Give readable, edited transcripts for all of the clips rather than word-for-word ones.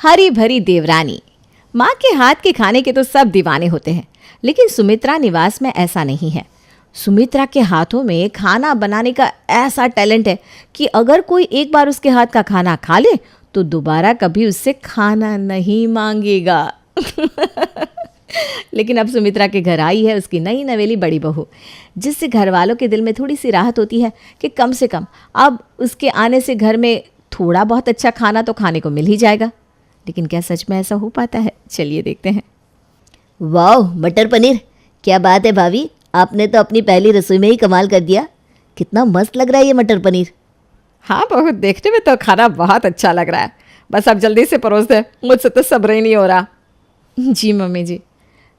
हरी भरी देवरानी। माँ के हाथ के खाने के तो सब दीवाने होते हैं, लेकिन सुमित्रा निवास में ऐसा नहीं है। सुमित्रा के हाथों में खाना बनाने का ऐसा टैलेंट है कि अगर कोई एक बार उसके हाथ का खाना खा ले तो दोबारा कभी उससे खाना नहीं मांगेगा। लेकिन अब सुमित्रा के घर आई है उसकी नई नवेली बड़ी बहू, जिससे घर वालों के दिल में थोड़ी सी राहत होती है कि कम से कम अब उसके आने से घर में थोड़ा बहुत अच्छा खाना तो खाने को मिल ही जाएगा। लेकिन क्या सच में ऐसा हो पाता है? चलिए देखते हैं। वाह, मटर पनीर! क्या बात है भाभी, आपने तो अपनी पहली रसोई में ही कमाल कर दिया। कितना मस्त लग रहा है ये मटर पनीर। हाँ बहू, देखने में तो खाना बहुत अच्छा लग रहा है। बस अब जल्दी से परोस दे, मुझसे तो सब्र ही नहीं हो रहा। जी मम्मी जी।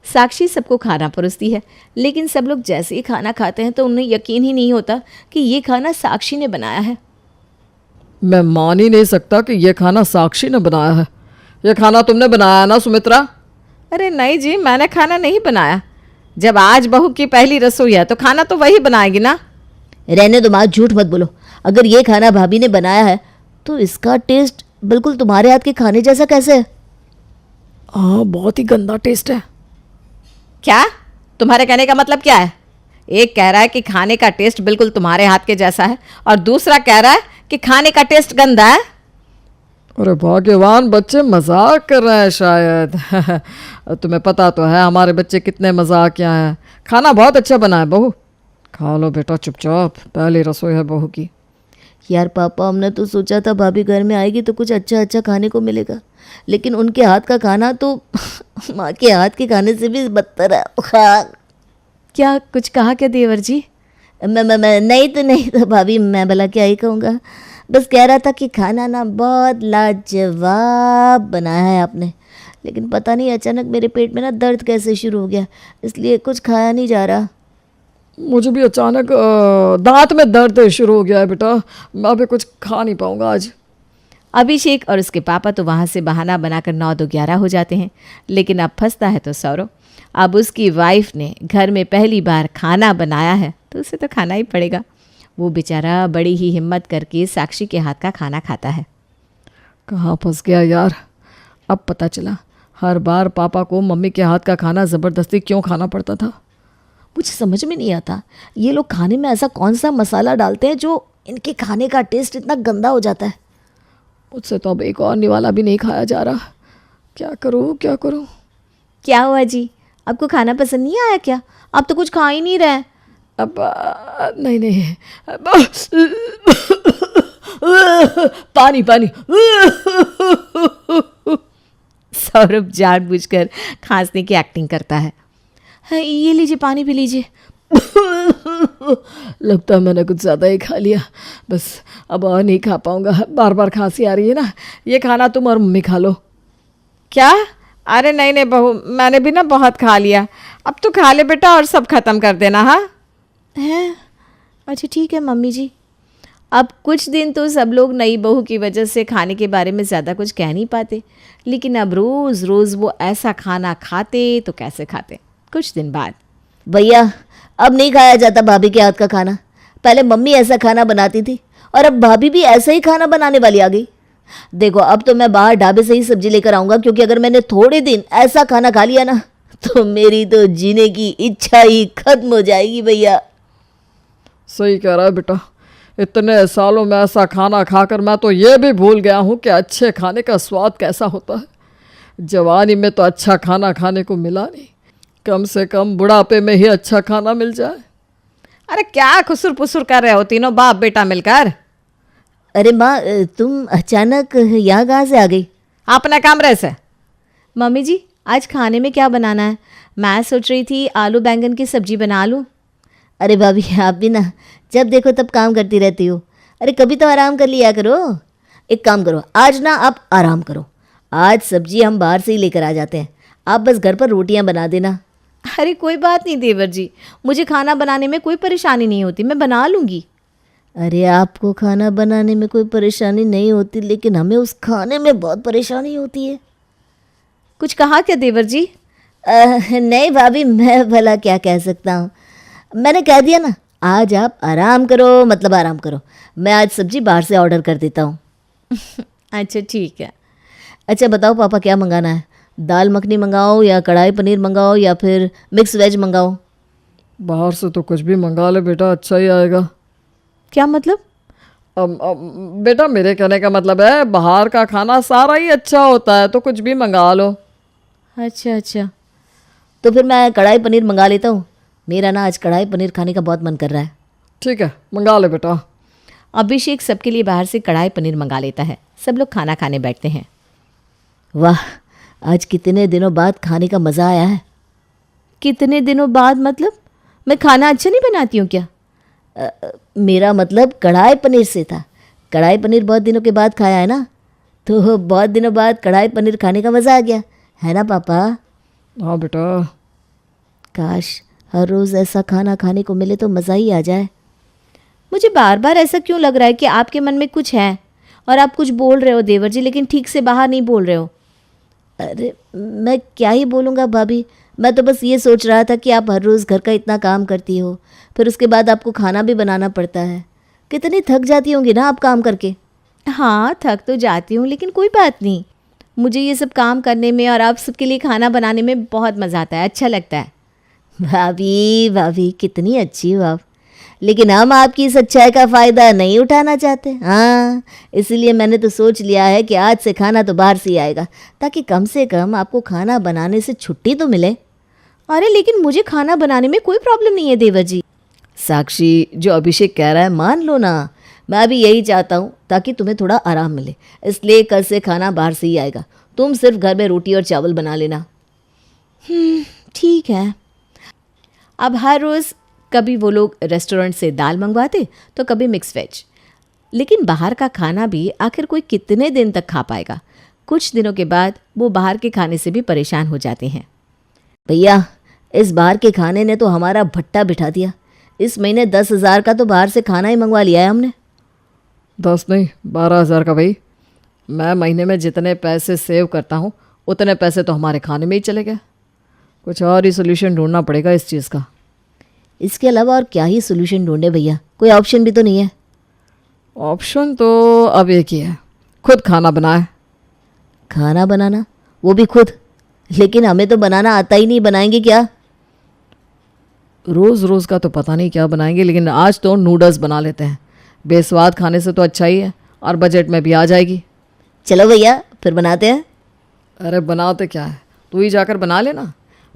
साक्षी सबको खाना परोसती है, लेकिन सब लोग जैसे ही खाना खाते हैं तो उन्हें यकीन ही नहीं होता कि ये खाना साक्षी ने बनाया है। मैं मान ही नहीं सकता कि ये खाना साक्षी ने बनाया है। ये खाना तुमने बनाया ना सुमित्रा? अरे नहीं जी, मैंने खाना नहीं बनाया। जब आज बहू की पहली रसोई है तो खाना तो वही बनाएगी ना। रहने दो माँ, झूठ मत बोलो। अगर ये खाना भाभी ने बनाया है तो इसका टेस्ट बिल्कुल तुम्हारे हाथ के खाने जैसा कैसे है? हाँ, बहुत ही गंदा टेस्ट है। क्या? तुम्हारे कहने का मतलब क्या है? एक कह रहा है कि खाने का टेस्ट बिल्कुल तुम्हारे हाथ के जैसा है और दूसरा कह रहा है कि खाने का टेस्ट गंदा है। अरे भाग्यवान बच्चे मजाक कर रहे हैं शायद। तुम्हें पता तो है हमारे बच्चे कितने मजाकिया हैं। खाना बहुत अच्छा बना है बहू, खा लो बेटा चुपचाप, पहली रसोई है बहू की। यार पापा, हमने तो सोचा था भाभी घर में आएगी तो कुछ अच्छा अच्छा खाने को मिलेगा, लेकिन उनके हाथ का खाना तो माँ के हाथ के खाने से भी बदतर है। क्या कुछ कहा क्या देवर जी? मैं नहीं तो भाभी, मैं भला क्या ही कहूँगा। बस कह रहा था कि खाना ना बहुत लाजवाब बनाया है आपने, लेकिन पता नहीं अचानक मेरे पेट में ना दर्द कैसे शुरू हो गया, इसलिए कुछ खाया नहीं जा रहा। मुझे भी अचानक दांत में दर्द शुरू हो गया है बेटा, मैं अभी कुछ खा नहीं पाऊंगा आज। अभिषेक और उसके पापा तो वहाँ से बहाना बनाकर 9-2-11 हो जाते हैं, लेकिन अब फंसता है तो सौरव। अब उसकी वाइफ ने घर में पहली बार खाना बनाया है तो उसे तो खाना ही पड़ेगा। वो बेचारा बड़ी ही हिम्मत करके साक्षी के हाथ का खाना खाता है। कहाँ फंस गया यार, अब पता चला। हर बार पापा को मम्मी के हाथ का खाना ज़बरदस्ती क्यों खाना पड़ता था। मुझे समझ में नहीं आता ये लोग खाने में ऐसा कौन सा मसाला डालते हैं जो इनके खाने का टेस्ट इतना गंदा हो जाता है। मुझसे तो अब एक और निवाला भी नहीं खाया जा रहा। क्या करूँ क्या करूँ? क्या हुआ जी, आपको खाना पसंद नहीं आया क्या? आप तो कुछ खा ही नहीं रहे। अब नहीं पानी पानी। सौरभ जानबूझकर खांसने की एक्टिंग करता है। ये लीजिए, पानी पी लीजिए। लगता है मैंने कुछ ज़्यादा ही खा लिया, बस अब और नहीं खा पाऊंगा। बार बार खांसी आ रही है ना, ये खाना तुम और मम्मी खा लो। क्या? अरे नहीं बहू, मैंने भी ना बहुत खा लिया। अब तो खा ले बेटा और सब खत्म कर देना। हाँ है, अच्छा ठीक है मम्मी जी। अब कुछ दिन तो सब लोग नई बहू की वजह से खाने के बारे में ज़्यादा कुछ कह नहीं पाते, लेकिन अब रोज़ रोज़ वो ऐसा खाना खाते तो कैसे खाते। कुछ दिन बाद, भैया अब नहीं खाया जाता भाभी के हाथ का खाना। पहले मम्मी ऐसा खाना बनाती थी और अब भाभी भी ऐसा ही खाना बनाने वाली आ गई। देखो, अब तो मैं बाहर ढाबे से ही सब्जी लेकर आऊँगा, क्योंकि अगर मैंने थोड़े दिन ऐसा खाना खा लिया ना तो मेरी तो जीने की इच्छा ही खत्म हो जाएगी भैया। सही कह रहा है बेटा, इतने सालों में ऐसा खाना खाकर मैं तो ये भी भूल गया हूँ कि अच्छे खाने का स्वाद कैसा होता है। जवानी में तो अच्छा खाना खाने को मिला नहीं, कम से कम बुढ़ापे में ही अच्छा खाना मिल जाए। अरे क्या खुसुर पुसुर कर रहे हो तीनों बाप बेटा मिलकर? अरे माँ, तुम अचानक यहाँ कहाँ से आ गई? अपने कमरे से। मम्मी जी, आज खाने में क्या बनाना है? मैं सोच रही थी आलू बैंगन की सब्जी बना लूँ। अरे भाभी, आप भी ना जब देखो तब काम करती रहती हो। अरे कभी तो आराम कर लिया करो। एक काम करो, आज ना आप आराम करो। आज सब्जी हम बाहर से ही लेकर आ जाते हैं, आप बस घर पर रोटियां बना देना। अरे कोई बात नहीं देवर जी, मुझे खाना बनाने में कोई परेशानी नहीं होती, मैं बना लूँगी। अरे आपको खाना बनाने में कोई परेशानी नहीं होती, लेकिन हमें उस खाने में बहुत परेशानी होती है। कुछ कहा क्या देवर जी? नहीं भाभी, मैं भला क्या कह सकता हूँ। मैंने कह दिया ना, आज आप आराम करो, मतलब आराम करो। मैं आज सब्जी बाहर से ऑर्डर कर देता हूँ। अच्छा ठीक है। अच्छा बताओ पापा, क्या मंगाना है? दाल मखनी मंगाओ या कढ़ाई पनीर मंगाओ या फिर मिक्स वेज मंगाओ? बाहर से तो कुछ भी मंगा ले बेटा, अच्छा ही आएगा। क्या मतलब? बेटा मेरे कहने का मतलब है बाहर का खाना सारा ही अच्छा होता है, तो कुछ भी मंगा लो। अच्छा अच्छा। तो फिर मैं कढ़ाई पनीर मंगा लेता हूँ। मेरा ना आज कढ़ाई पनीर खाने का बहुत मन कर रहा है। ठीक है, मंगा ले बेटा। अभिषेक सबके लिए बाहर से कढ़ाई पनीर मंगा लेता है। सब लोग खाना खाने बैठते हैं। वाह, आज कितने दिनों बाद खाने का मज़ा आया है। कितने दिनों बाद मतलब? मैं खाना अच्छा नहीं बनाती हूँ क्या? मेरा मतलब कढ़ाई पनीर से था। कढ़ाई पनीर बहुत दिनों के बाद खाया है ना, तो बहुत दिनों बाद कढ़ाई पनीर खाने का मज़ा आ गया है ना पापा? हाँ बेटा। काश हर रोज़ ऐसा खाना खाने को मिले तो मज़ा ही आ जाए। मुझे बार बार ऐसा क्यों लग रहा है कि आपके मन में कुछ है और आप कुछ बोल रहे हो देवर जी, लेकिन ठीक से बाहर नहीं बोल रहे हो। अरे मैं क्या ही बोलूँगा भाभी, मैं तो बस ये सोच रहा था कि आप हर रोज़ घर का इतना काम करती हो, फिर उसके बाद आपको खाना भी बनाना पड़ता है। कितनी थक जाती होंगी ना आप काम करके। हाँ थक तो जाती हूँ, लेकिन कोई बात नहीं। मुझे ये सब काम करने में और आप सबके लिए खाना बनाने में बहुत मज़ा आता है, अच्छा लगता है। भाभी भाभी कितनी अच्छी हो आप, लेकिन हम आपकी इस अच्छाई का फ़ायदा नहीं उठाना चाहते। हाँ, इसीलिए मैंने तो सोच लिया है कि आज से खाना तो बाहर से ही आएगा, ताकि कम से कम आपको खाना बनाने से छुट्टी तो मिले। अरे लेकिन मुझे खाना बनाने में कोई प्रॉब्लम नहीं है देवर जी। साक्षी, जो अभिषेक कह रहा है मान लो ना। मैं भी यही चाहता हूँ ताकि तुम्हें थोड़ा आराम मिले, इसलिए कल से खाना बाहर से ही आएगा। तुम सिर्फ घर में रोटी और चावल बना लेना। ठीक है। अब हर रोज़ कभी वो लोग रेस्टोरेंट से दाल मंगवाते तो कभी मिक्स वेज, लेकिन बाहर का खाना भी आखिर कोई कितने दिन तक खा पाएगा। कुछ दिनों के बाद वो बाहर के खाने से भी परेशान हो जाते हैं। भैया, इस बाहर के खाने ने तो हमारा भट्टा बिठा दिया। इस महीने 10,000 का तो बाहर से खाना ही मंगवा लिया है हमने। 10 नहीं 12,000 का भाई। मैं महीने में जितने पैसे सेव करता हूँ उतने पैसे तो हमारे खाने में ही चले गए। कुछ और ही सोल्यूशन ढूंढना पड़ेगा इस चीज़ का। इसके अलावा और क्या ही सोल्यूशन ढूंढे भैया, कोई ऑप्शन भी तो नहीं है। ऑप्शन तो अब एक ही है, खुद खाना बनाए। खाना बनाना, वो भी खुद? लेकिन हमें तो बनाना आता ही नहीं, बनाएंगे क्या? रोज़ रोज़ का तो पता नहीं क्या बनाएंगे, लेकिन आज तो नूडल्स बना लेते हैं। बेस्वाद खाने से तो अच्छा ही है और बजट में भी आ जाएगी। चलो भैया फिर बनाते हैं। अरे बनाते क्या है, तू ही जाकर बना लेना।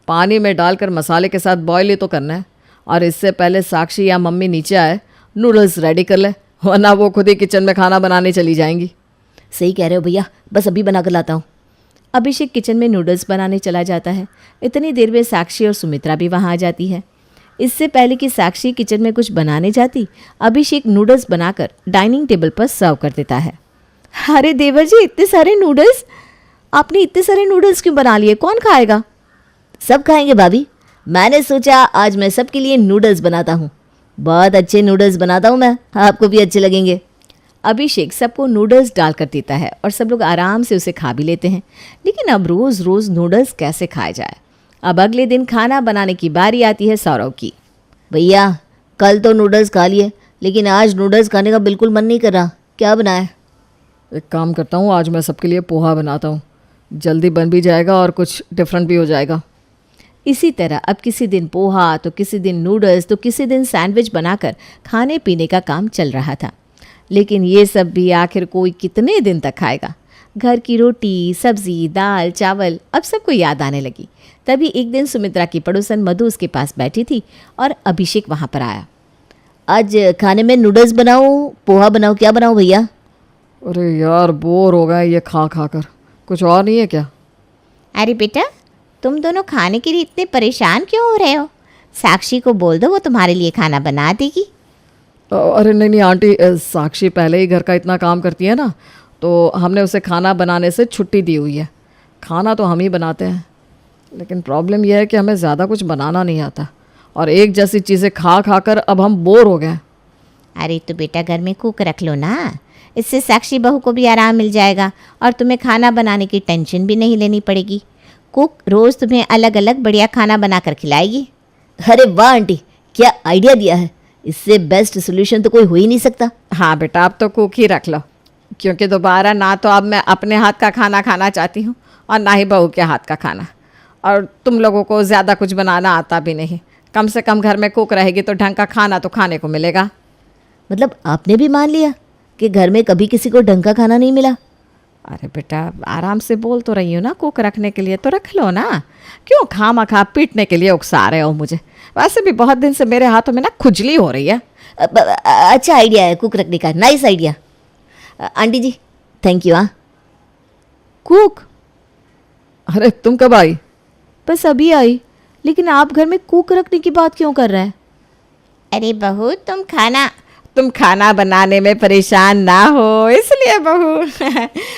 पानी में डालकर मसाले के साथ बॉयल ही तो करना है, और इससे पहले साक्षी या मम्मी नीचे आए नूडल्स रेडी कर ले, वरना वो खुद ही किचन में खाना बनाने चली जाएंगी। सही कह रहे हो भैया, बस अभी बना कर लाता हूँ। अभिषेक किचन में नूडल्स बनाने चला जाता है। इतनी देर में साक्षी और सुमित्रा भी वहाँ आ जाती है। इससे पहले कि साक्षी किचन में कुछ बनाने जाती, अभिषेक नूडल्स बनाकर डाइनिंग टेबल पर सर्व कर देता है। अरे देवर जी, इतने सारे नूडल्स! आपने इतने सारे नूडल्स क्यों बना लिए? कौन खाएगा? सब खाएंगे भाभी। मैंने सोचा आज मैं सबके लिए नूडल्स बनाता हूँ। बहुत अच्छे नूडल्स बनाता हूँ मैं, आपको भी अच्छे लगेंगे। अभिषेक सबको नूडल्स डालकर देता है और सब लोग आराम से उसे खा भी लेते हैं। लेकिन अब रोज़ रोज़ नूडल्स कैसे खाया जाए? अब अगले दिन खाना बनाने की बारी आती है सौरव की। भैया, कल तो नूडल्स खा लिए, लेकिन आज नूडल्स खाने का बिल्कुल मन नहीं कर रहा। क्या बनाए? एक काम करता हूँ, आज मैं सबके लिए पोहा बनाता हूँ। जल्दी बन भी जाएगा और कुछ डिफरेंट भी हो जाएगा। इसी तरह अब किसी दिन पोहा तो किसी दिन नूडल्स तो किसी दिन सैंडविच बनाकर खाने पीने का काम चल रहा था। लेकिन ये सब भी आखिर कोई कितने दिन तक खाएगा? घर की रोटी, सब्जी, दाल, चावल अब सबको याद आने लगी। तभी एक दिन सुमित्रा की पड़ोसन मधु उसके पास बैठी थी और अभिषेक वहाँ पर आया। आज खाने में नूडल्स बनाऊँ, पोहा बनाऊँ, क्या बनाऊँ भैया? अरे यार, बोर हो गए ये खा खा कर। कुछ और नहीं है क्या? अरे बेटा, तुम दोनों खाने के लिए इतने परेशान क्यों हो रहे हो? साक्षी को बोल दो, वो तुम्हारे लिए खाना बना देगी। अरे नहीं नहीं आंटी, साक्षी पहले ही घर का इतना काम करती है ना, तो हमने उसे खाना बनाने से छुट्टी दी हुई है। खाना तो हम ही बनाते हैं, लेकिन प्रॉब्लम यह है कि हमें ज़्यादा कुछ बनाना नहीं आता और एक जैसी चीज़ें खा खा कर अब हम बोर हो गए। अरे तो बेटा घर में कुक रख लो ना, इससे साक्षी बहू को भी आराम मिल जाएगा और तुम्हें खाना बनाने की टेंशन भी नहीं लेनी पड़ेगी। कुक रोज़ तुम्हें अलग अलग बढ़िया खाना बनाकर खिलाएगी। अरे वाह आंटी, क्या आइडिया दिया है। इससे बेस्ट सोल्यूशन तो कोई हो ही नहीं सकता। हाँ बेटा, अब तो कुक ही रख लो। क्योंकि दोबारा ना तो अब मैं अपने हाथ का खाना खाना चाहती हूँ और ना ही बहू के हाथ का खाना। और तुम लोगों को ज़्यादा कुछ बनाना आता भी नहीं। कम से कम घर में कुक रहेगी तो ढंग का खाना तो खाने को मिलेगा। मतलब आपने भी मान लिया कि घर में कभी किसी को ढंग का खाना नहीं मिला? अरे बेटा आराम से बोल तो रही हूँ ना, कुक रखने के लिए तो रख लो ना। क्यों खामखा पीटने के लिए उकसा रहे हो मुझे? वैसे भी बहुत दिन से मेरे हाथों में ना खुजली हो रही है। अच्छा आइडिया है कुक रखने का, nice idea. Aunty ji thank you. हाँ कुक? अरे तुम कब आई? बस अभी आई। लेकिन आप घर में कुक रखने की बात क्यों कर रहे हैं? अरे बहू तुम खाना बनाने में परेशान ना हो इसलिए बहू।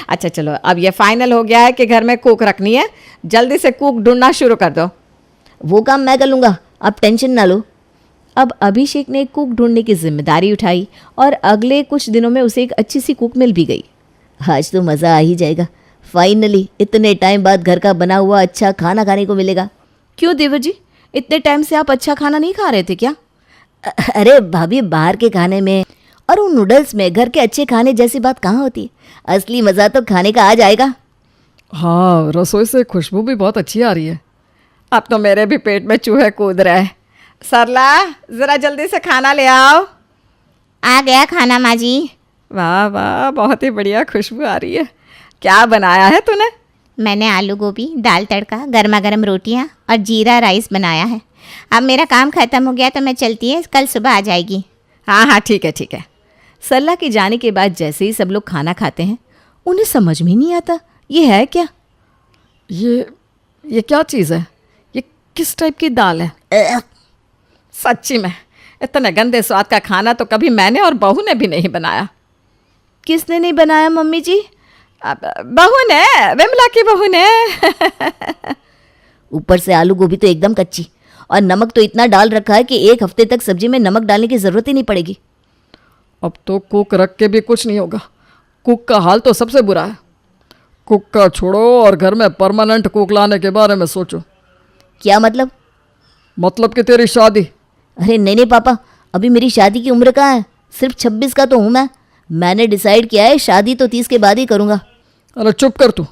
अच्छा चलो, अब ये फाइनल हो गया है कि घर में कुक रखनी है। जल्दी से कुक ढूंढना शुरू कर दो। वो काम मैं कर लूँगा, आप टेंशन ना लो। अब अभिषेक ने कुक ढूंढने की जिम्मेदारी उठाई और अगले कुछ दिनों में उसे एक अच्छी सी कुक मिल भी गई। आज तो मज़ा आ ही जाएगा। फाइनली इतने टाइम बाद घर का बना हुआ अच्छा खाना खाने को मिलेगा। क्यों देवर जी, इतने टाइम से आप अच्छा खाना नहीं खा रहे थे क्या? अरे भाभी, बाहर के खाने में और उन नूडल्स में घर के अच्छे खाने जैसी बात कहाँ होती है। असली मज़ा तो खाने का आ जाएगा। हाँ, रसोई से खुशबू भी बहुत अच्छी आ रही है। अब तो मेरे भी पेट में चूहे कूद रहे हैं। सरला ज़रा जल्दी से खाना ले आओ। आ गया खाना माँ जी। वाह वाह, बहुत ही बढ़िया खुशबू आ रही है। क्या बनाया है तूने? मैंने आलू गोभी, दाल तड़का, गर्मा गर्म रोटियाँ और जीरा राइस बनाया है। अब मेरा काम ख़त्म हो गया तो मैं चलती है, कल सुबह आ जाएगी। हाँ हाँ ठीक है ठीक है। सरला के जाने के बाद जैसे ही सब लोग खाना खाते हैं उन्हें समझ में नहीं आता ये है क्या। ये क्या चीज़ है? ये किस टाइप की दाल है? सच्ची में इतने गंदे स्वाद का खाना तो कभी मैंने और बहू ने भी नहीं बनाया। किसने नहीं बनाया मम्मी जी? बहू ने, विमला की बहू ने। ऊपर से आलू गोभी तो एकदम कच्ची और नमक तो इतना डाल रखा है कि 1 हफ्ते तक सब्जी में नमक डालने की ज़रूरत ही नहीं पड़ेगी। अब तो कुक रख के भी कुछ नहीं होगा। कुक का हाल तो सबसे बुरा है। कुक का छोड़ो और घर में परमानेंट कुक लाने के बारे में सोचो। क्या मतलब? मतलब कि तेरी शादी। अरे नहीं पापा, अभी मेरी शादी की उम्र कहाँ है? सिर्फ 26 का तो हूँ मैं। मैंने डिसाइड किया है शादी तो 30 के बाद ही करूँगा। अरे चुप कर तू।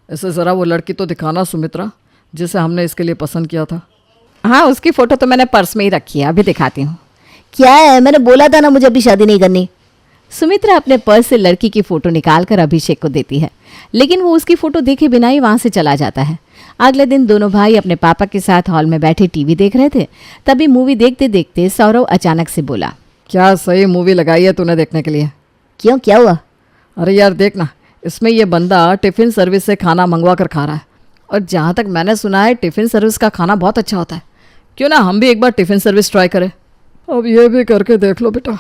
ऐसे ज़रा वो लड़की तो दिखाना सुमित्रा, जिसे हमने इसके लिए पसंद किया था। हाँ, उसकी फ़ोटो तो मैंने पर्स में ही रखी है, अभी दिखाती हूँ। क्या है? मैंने बोला था ना मुझे अभी शादी नहीं करनी। सुमित्रा अपने पर्स से लड़की की फ़ोटो निकाल कर अभिषेक को देती है, लेकिन वो उसकी फ़ोटो देखे बिना ही वहाँ से चला जाता है। अगले दिन दोनों भाई अपने पापा के साथ हॉल में बैठे टीवी देख रहे थे। तभी मूवी देखते देखते सौरव अचानक से बोला, क्या सही मूवी लगाई है तूने देखने के लिए? क्यों, क्या हुआ? अरे यार देखना, इसमें ये बंदा टिफ़िन सर्विस से खाना मंगवा कर खा रहा है। और जहाँ तक मैंने सुना है टिफ़िन सर्विस का खाना बहुत अच्छा होता है। क्यों ना हम भी एक बार टिफ़िन सर्विस ट्राई करें? अब ये भी करके देख लो बेटा,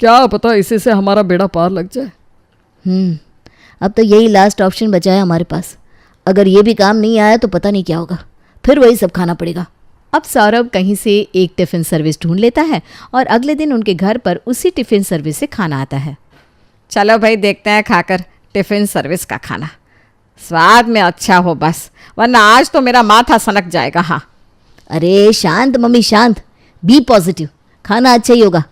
क्या पता इसी से हमारा बेड़ा पार लग जाए। अब तो यही लास्ट ऑप्शन बचा है हमारे पास। अगर ये भी काम नहीं आया तो पता नहीं क्या होगा, फिर वही सब खाना पड़ेगा। अब सौरभ कहीं से एक टिफ़िन सर्विस ढूंढ लेता है और अगले दिन उनके घर पर उसी टिफ़िन सर्विस से खाना आता है। चलो भाई देखते हैं खाकर टिफ़िन सर्विस का खाना, स्वाद में अच्छा हो बस, वरना आज तो मेरा माथा सनक जाएगा। हाँ अरे शांत मम्मी शांत, बी पॉजिटिव, खाना अच्छा ही होगा।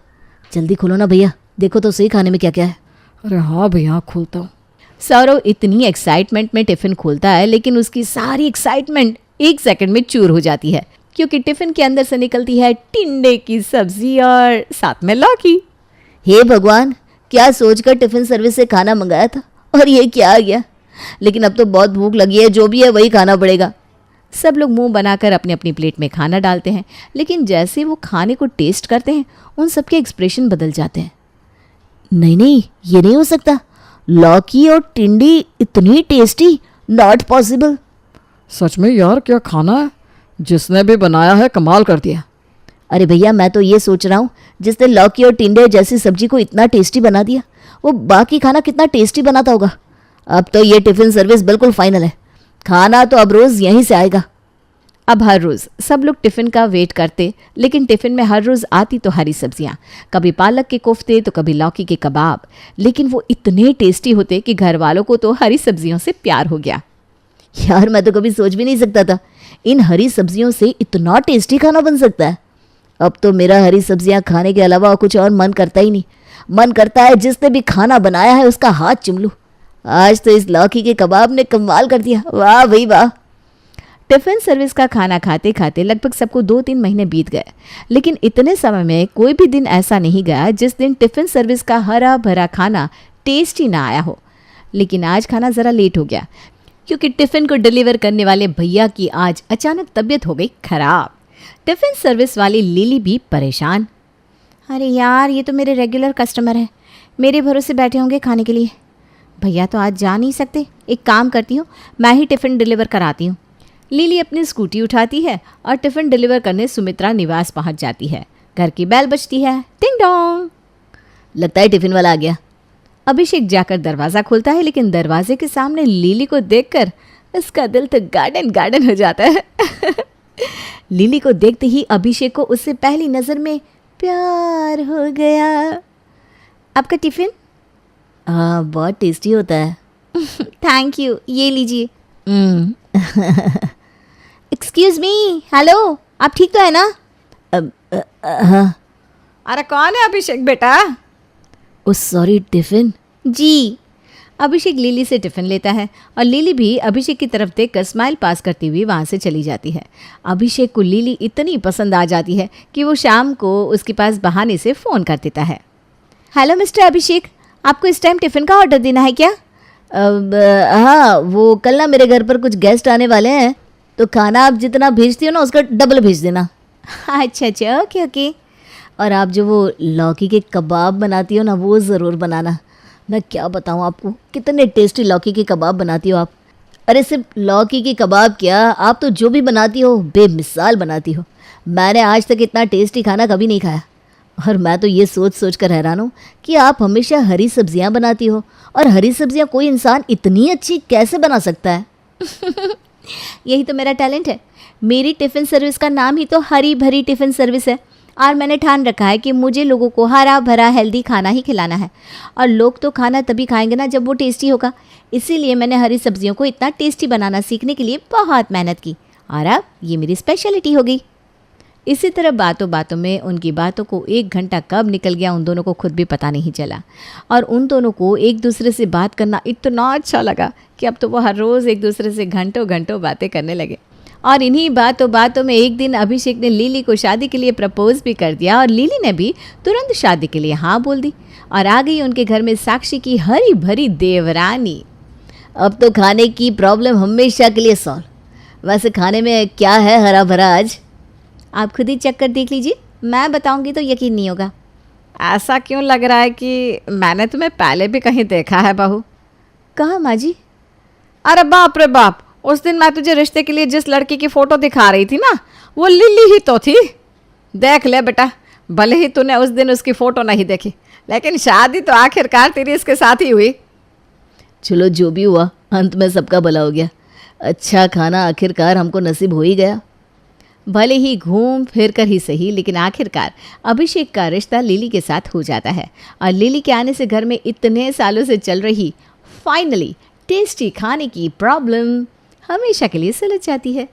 जल्दी खोलो ना भैया, देखो तो सही खाने में क्या क्या है। अरे हाँ भैया, खोलता हूँ। सौरव इतनी एक्साइटमेंट में टिफ़िन खोलता है, लेकिन उसकी सारी एक्साइटमेंट 1 सेकंड में चूर हो जाती है, क्योंकि टिफ़िन के अंदर से निकलती है टिंडे की सब्जी और साथ में लौकी। हे भगवान, क्या सोचकर टिफ़िन सर्विस से खाना मंगाया था और ये क्या आ गया। लेकिन अब तो बहुत भूख लगी है, जो भी है वही खाना पड़ेगा। सब लोग मुंह बनाकर अपनी अपनी प्लेट में खाना डालते हैं, लेकिन जैसे वो खाने को टेस्ट करते हैं उन सबके एक्सप्रेशन बदल जाते हैं। नहीं, ये नहीं हो सकता। लौकी और टिंडी इतनी टेस्टी, नॉट पॉसिबल। सच में यार, क्या खाना है। जिसने भी बनाया है कमाल कर दिया। अरे भैया, मैं तो ये सोच रहा हूँ जिसने लौकी और टिंडे जैसी सब्जी को इतना टेस्टी बना दिया, वो बाकी खाना कितना टेस्टी बनाता होगा। अब तो ये टिफ़िन सर्विस बिल्कुल फाइनल है। खाना तो अब रोज़ यहीं से आएगा। अब हर रोज़ सब लोग टिफ़िन का वेट करते, लेकिन टिफ़िन में हर रोज़ आती तो हरी सब्जियाँ, कभी पालक के कोफ्ते तो कभी लौकी के कबाब, लेकिन वो इतने टेस्टी होते कि घर वालों को तो हरी सब्जियों से प्यार हो गया। यार मैं तो कभी सोच भी नहीं सकता था इन हरी सब्जियों से इतना टेस्टी खाना बन सकता है। अब तो मेरा हरी सब्जियां खाने के अलावा कुछ और मन करता ही नहीं। मन करता है जिसने भी खाना बनाया है उसका हाथ चूम लूं। आज तो इस लौकी के कबाब ने कमाल कर दिया, वाह भाई वाह। टिफ़िन सर्विस का खाना खाते खाते लगभग सबको 2-3 महीने बीत गए, लेकिन इतने समय में कोई भी दिन ऐसा नहीं गया जिस दिन टिफ़िन सर्विस का हरा भरा खाना टेस्टी ना आया हो। लेकिन आज खाना ज़रा लेट हो गया क्योंकि टिफ़िन को डिलीवर करने वाले भैया की आज अचानक तबीयत हो गई खराब। टिफ़िन सर्विस वाली लिली भी परेशान। अरे यार, ये तो मेरे रेगुलर कस्टमर हैं, मेरे भरोसे बैठे होंगे खाने के लिए। भैया तो आज जा नहीं सकते, एक काम करती हूँ, मैं ही टिफ़िन डिलीवर कराती हूँ। लिली अपनी स्कूटी उठाती है और टिफ़िन डिलीवर करने सुमित्रा निवास पहुँच जाती है। घर की बेल बजती है, टिंग डोंग। लगता है टिफिन वाला आ गया। अभिषेक जाकर दरवाज़ा खोलता है, लेकिन दरवाजे के सामने लिली को देखकर उसका दिल तो गार्डन गार्डन हो जाता है। लिली को देखते ही अभिषेक को उससे पहली नज़र में प्यार हो गया। आपका टिफ़िन? हाँ, बहुत टेस्टी होता है। थैंक यू, ये लीजिए। एक्सक्यूज़ मी, हेलो, आप ठीक तो है ना? हाँ। अरे कौन है अभिषेक बेटा? ओ सॉरी, टिफिन? जी। अभिषेक लिली से टिफ़िन लेता है और लिली भी अभिषेक की तरफ देखकर स्माइल पास करती हुई वहाँ से चली जाती है। अभिषेक को लिली इतनी पसंद आ जाती है कि वो शाम को उसके पास बहाने से फ़ोन कर देता है। हेलो मिस्टर अभिषेक, आपको इस टाइम टिफ़िन का ऑर्डर देना है क्या? हाँ, वो कल ना मेरे घर पर कुछ गेस्ट आने वाले हैं, तो खाना आप जितना भेजती हो ना उसका डबल भेज देना। अच्छा अच्छा, ओके ओके। और आप जो वो लौकी के कबाब बनाती हो ना, वो ज़रूर बनाना। मैं क्या बताऊँ आपको, कितने टेस्टी लौकी के कबाब बनाती हो आप। अरे सिर्फ लौकी के कबाब क्या, आप तो जो भी बनाती हो बेमिसाल बनाती हो। मैंने आज तक इतना टेस्टी खाना कभी नहीं खाया। और मैं तो ये सोच सोच कर हैरान हूँ कि आप हमेशा हरी सब्जियाँ बनाती हो, और हरी सब्जियाँ कोई इंसान इतनी अच्छी कैसे बना सकता है। यही तो मेरा टैलेंट है। मेरी टिफ़िन सर्विस का नाम ही तो हरी भरी टिफ़िन सर्विस है, और मैंने ठान रखा है कि मुझे लोगों को हरा भरा हेल्दी खाना ही खिलाना है। और लोग तो खाना तभी खाएंगे ना जब वो टेस्टी होगा। इसीलिए मैंने हरी सब्जियों को इतना टेस्टी बनाना सीखने के लिए बहुत मेहनत की, और अब ये मेरी स्पेशलिटी हो गई। इसी तरह बातों बातों में उनकी बातों को 1 घंटा कब निकल गया उन दोनों को खुद भी पता नहीं चला। और उन दोनों को एक दूसरे से बात करना इतना अच्छा लगा कि अब तो वो हर रोज़ एक दूसरे से घंटों घंटों बातें करने लगे। और इन्हीं बातों बातों में एक दिन अभिषेक ने लिली को शादी के लिए प्रपोज भी कर दिया, और लिली ने भी तुरंत शादी के लिए हाँ बोल दी, और आ गई उनके घर में साक्षी की हरी भरी देवरानी। अब तो खाने की प्रॉब्लम हमेशा के लिए सॉल्व। वैसे खाने में क्या है हरा भरा आज? आप खुद ही चेक कर देख लीजिए, मैं बताऊंगी तो यकीन नहीं होगा। ऐसा क्यों लग रहा है कि मैंने तुम्हें पहले भी कहीं देखा है बहू? कहाँ माँ जी? अरे बाप रे बाप, उस दिन मैं तुझे रिश्ते के लिए जिस लड़की की फ़ोटो दिखा रही थी ना, वो लिली ही तो थी। देख ले बेटा, भले ही तूने उस दिन उसकी फ़ोटो नहीं देखी, लेकिन शादी तो आखिरकार तेरी इसके साथ ही हुई। चलो जो भी हुआ, अंत में सबका भला हो गया। अच्छा खाना आखिरकार हमको नसीब हो ही गया। भले ही घूम फिर कर ही सही, लेकिन आखिरकार अभिषेक का रिश्ता लिली के साथ हो जाता है, और लिली के आने से घर में इतने सालों से चल रही फाइनली टेस्टी खाने की प्रॉब्लम हमेशा के लिए सुलझ जाती है।